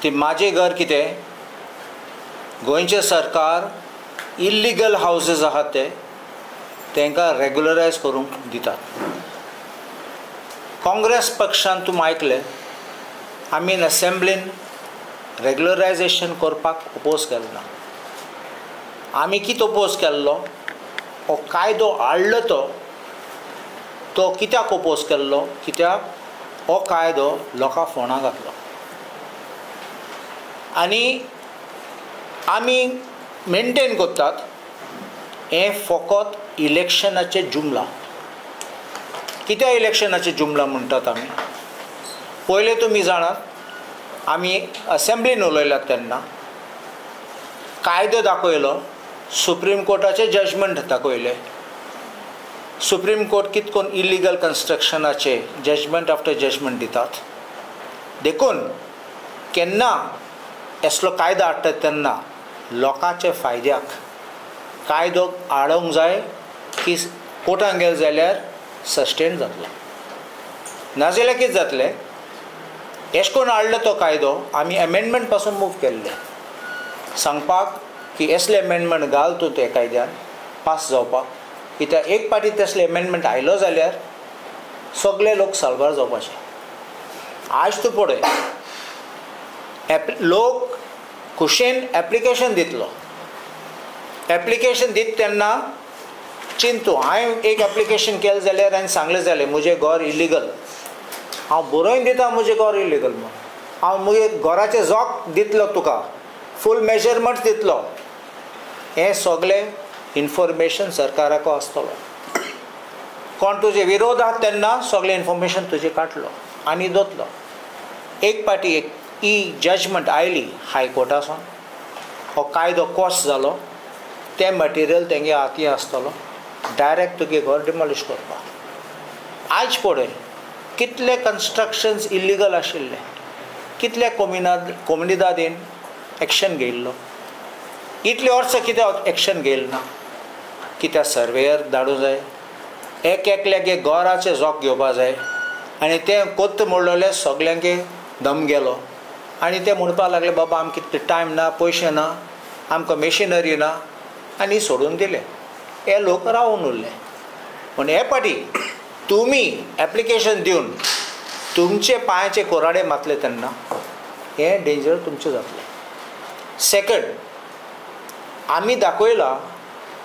ती माझे घर कितें गोंयचें सरकार इल्लिगल हावजीस आहात ते तांकां रेग्युलरायज करूंक दितात. काँग्रेस पक्षान तुमी आयकलें आमी असेंब्लीन रेग्युलरायजेशन करपाक ओपोज केलो ना. आमी कितें ओपोज केल्लो हो कायदो हाडलो तो कित्याक ओपोज केल्लो कित्याक हो कायदो लोकां फोंडां घातलो आनी आमी मेनटेन करतात हें फकत इलेक्शनाचे जुमला. कित्याक इलेक्शनाचे जुमला म्हणटात आमी पयले तुमी जाणात आमी असेंब्लीन उलयल्यात तेन्ना कायदो दाखयलो सुप्रीम कोर्टाचे जजमेंट दाखयले. सुप्रीम कोर्ट कितें करून इल्लिगल कन्स्ट्रक्शनाचे जजमेंट आफ्टर जजमेंट दितात. देखून केन्ना असलो कायदो हाडटात तेन्ना लोकांच्या फायद्याक कायदो हाडूंक जाय की कोर्टान गेले जाल्यार सस्टेन जातलो. नाजाल्यार कितें जातलें अशें करून हाडलो तो कायदो आमी अमेंडमेंट पासून मूव केल्ले सांगपाक की असले अमेंडमेंट घाल तूं ते कायद्यान पास जावपाक. कित्याक एक पाटी तसले अमेंडमेंट आयलो जाल्यार सगळे लोक साल्वार जावपाचे. आज तूं पळय लोक खुशेन एप्लिकेशन दितलो. एप्लिकेशन दिता तेन्ना चिंतू हांवें एक एप्लिकेशन केलें जाल्यार हांवें सांगलें जालें म्हजें घर इल्लिगल हांव बरोवन दिता म्हजें घर इल्लिगल म्हूण. हांव म्हजे घराचें जोक दितलो तुका फूल मेजरमेंट दितलो. हें सगळें इन्फॉर्मेशन सरकाराक आसतलो. कोण तुजे विरोध आहात तेन्ना सगळें इन्फॉर्मेशन तुजें काडलो आनी दोतलो. एक पाटी एक जजमेंट आयली हायकोर्टासून हो कायदो कोस जालो तें मटेरियल तेंगे हाती आसतलो डायरेक्ट तुगे घर डिमॉलिश करपाक. आज पळय कितले कन्स्ट्रक्शन्स इल्लिगल आशिल्ले कितले कोमुनिदादीन एक्शन घेयल्लो. इतले वर्सां कित्याक एक्शन घेयलें ना. कित्याक सर्वेयर धाडूं जाय एक एकल्यागे घराचें जोक घेवपा जाय आनी तें कोत्त म्हणलें सगल्यांगे दम गेलो आनी ते म्हणपाक लागले बाबा आमकां कितले टायम ना पयशे ना आमकां मेशिनरी ना आनी सोडून दिले. हे लोक रावून उरले. पूण हे पाटी तुमी एप्लिकेशन दिवन तुमचे पांयाचे कोराडे मातले तेन्ना हें डेंजर तुमचें जातलें. सेकंड आमी दाखयलां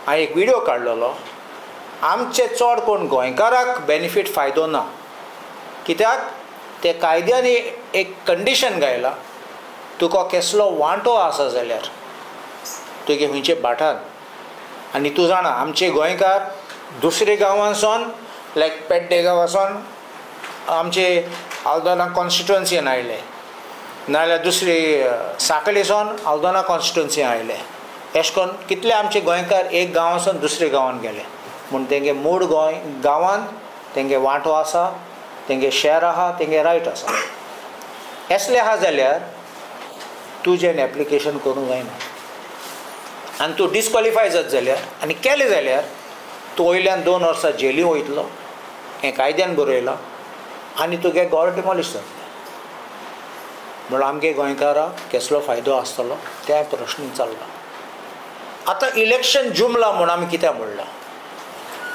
हांवें एक विडियो काडलेलो आमचे चड कोण गोंयकाराक बेनिफीट फायदो ना. कित्याक ते कायद्यान एक कंडिशन घायला तुका कसलो वांटो आसा जाल्यार तुगे खंयचे भाटान आनी तूं जाणा आमचे गोंयकार दुसरे गांवांसून लायक पेड्डे गांवांसून आमचे आल्दोना कॉन्स्टिट्युएन्सीन आयले नाजाल्यार दुसरी सांकळेसून आल्दोना कॉन्स्टिट्युएन्सीन आयले. अशें करून कितले आमचे गोंयकार एक गांवांसून दुसरे गांवांत गेले म्हूण तेंगे मूळ गांवांत तेंगे वांटो आसा तेंगे शेअर आहा तेंगे रायट आसा. असले आहा जाल्यार तुजें एप्लिकेशन करूंक जायना आनी तूं डिस्क्वॉलिफाय जात जाल्यार आनी केलें जाल्यार तूं वयल्यान 2 वर्सां जेली वयतलो. हें कायद्यान बरयलां आनी तुगे घर डिमॉलिश जातलें. म्हूण आमगे गोंयकाराक कसलो फायदो आसतलो त्या प्रश्न चल्ला. आतां इलेक्शन जुमला म्हूण आमी कित्याक म्हणलां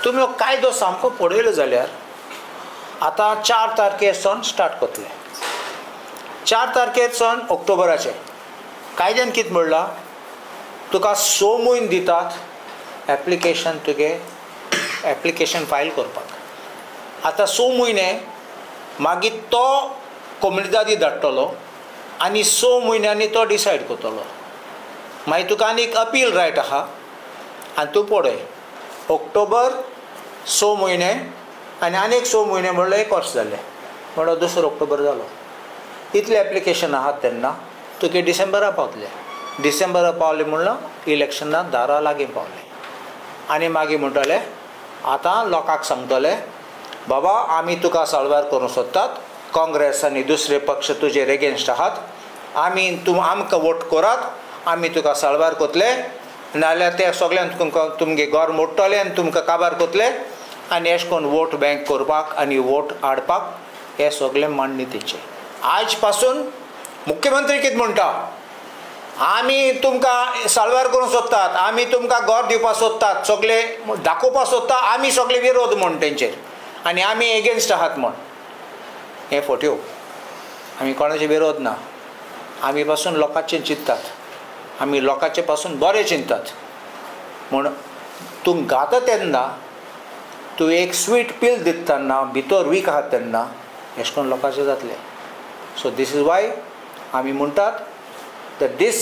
तुमी हो कायदो सामको पळयलो जाल्यार आतां 4 तारखेर स्टार्ट करतले. 4 तारखेर ऑक्टोबराचे कायद्यान कितें म्हणलां तुका 6 म्हयने दितात एप्लिकेशन तुगे एप्लिकेशन फायल करपाक. आतां 6 म्हयने मागीर तो कोमुनिदादी धाडटलो आनी 6 म्हयन्यांनी तो डिसायड करतलो. मागीर तुका आनी एक अपील रायट आहा आनी तूं पळय ऑक्टोबर 6 म्हयने आनी आनी एक 6 म्हयने म्हणल्यार 1 वर्स जालें म्हणल्यार 2 ऑक्टोबर जालो. इतले एप्लिकेशन आहात तेन्ना तुगे डिसेंबरा पावतले. डिसेंबरा पावले म्हणल्यार इलेक्शनाक दारा लागीं पावले आनी मागीर म्हणटले आतां लोकांक सांगतले बाबा आमी तुका साल्वार करूंक सोदतात काँग्रेस आनी दुसरे पक्ष तुजेर एगेन्स्ट आहात आमी आमकां वोट करात आमी तुका साल्वार करतले नाजाल्यार ते सगळ्यांक तुमगे घर मोडटले आनी तुमकां काबार करतले आनी अशें करून वोट बँक करपाक आनी वोट हाडपाक हे सगळें मांडणी तेंचे. आज पासून मुख्यमंत्री कितें म्हणटा, आमी तुमकां साल्वार करूंक सोदतात, आमी तुमकां घर दिवपाक सोदतात, सगळे दाखोवपाक सोदता आमी सगळे विरोध म्हण तेंचेर, आनी आमी एगेन्स्ट आहात म्हण. हें फोट्यो. आमी कोणाचे विरोध ना, आमी पासून लोकांचें चिंततात, आमी लोकांचे पासून बरें चिंततात. म्हण तूं गाता तेन्ना तूं एक स्वीट पील दिता तेन्ना भितर वीक आहात तेन्ना अशें करून लोकांचें जातलें. सो दीस इज वाय आमी म्हणटात that this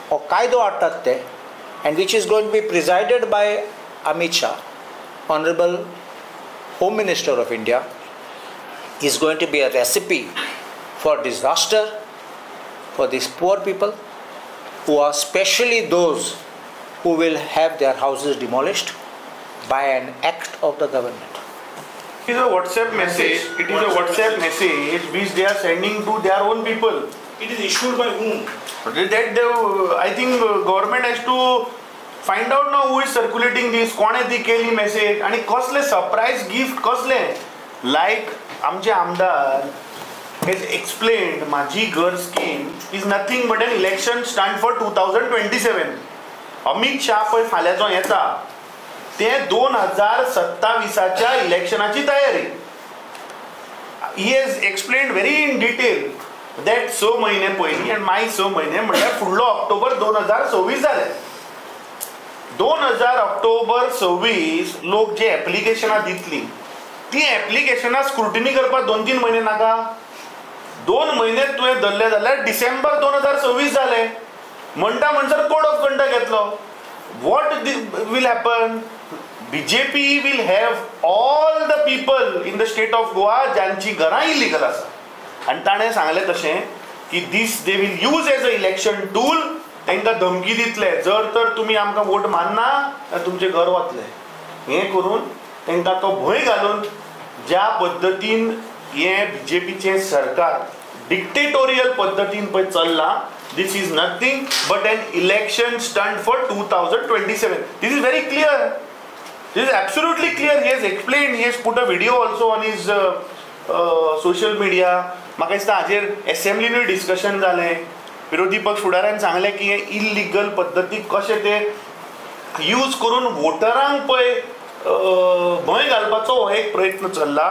हो कायदो हाडटात ते and which is going to be presided by Amit Shah, Honorable Home Minister of India, is going to be a recipe for disaster for these poor people, who are especially those who will have their houses demolished by an act of the government. It is a WhatsApp message. It is a WhatsApp message which they are sending to their own people. It is issued by whom? I think government has to find out now who is circulating this, कोणे ती केली message आणि कसले surprise gift कसले. Like आमचे आमदार has explained, माझी घर scheme is nothing but an election stunt for 2027. Amit Shah पळय फाल्यां जो येता ते 2027च्या इलेक्शनाची तयारी. He has explained very in detail that 6 महिने पयलीं आनी मागीर 6 महिने म्हणल्यार फुडलो ऑक्टोबर 2026 जाले. 2000 ऑक्टोबर 26 लोक जे एप्लिकेशनां दितली ती एप्लिकेशनां स्क्रुटिनी करपाक 2-3 महिने नाका. 2 महिने तुवें धरले जाल्यार डिसेंबर 2026 जाले. म्हणटा म्हणसर कोड ऑफ कंडक्ट घेतलो. What will happen? BJP will have all the people in the state of Goa ज्यांची घरां इलिगल आसा. आनी ताणें सांगलें तशें की this they will use as a election tool. तांकां धमकी दितले, जर तर तुमी आमकां वोट मानना जाल्यार तुमचें घर वतलें. हें करून तांकां तो भंय घालून ज्या पद्दतीन हें BJPचें सरकार डिक्टेटोरियल पद्दतीन पळय चल्लां, this is nothing but an election stunt for 2027. This is very clear. This is absolutely clear. He has explained. He has put a video also on his social media. म्हाका दिसता हाजेर असेंब्लीनूय डिस्कशन जालें. विरोधी पक्ष फुडाऱ्यान सांगलें की हे इल्लिगल पद्दती कशे ते यूज करून वोटरांक पळय भंय घालपाचो हो एक प्रयत्न चल्ला.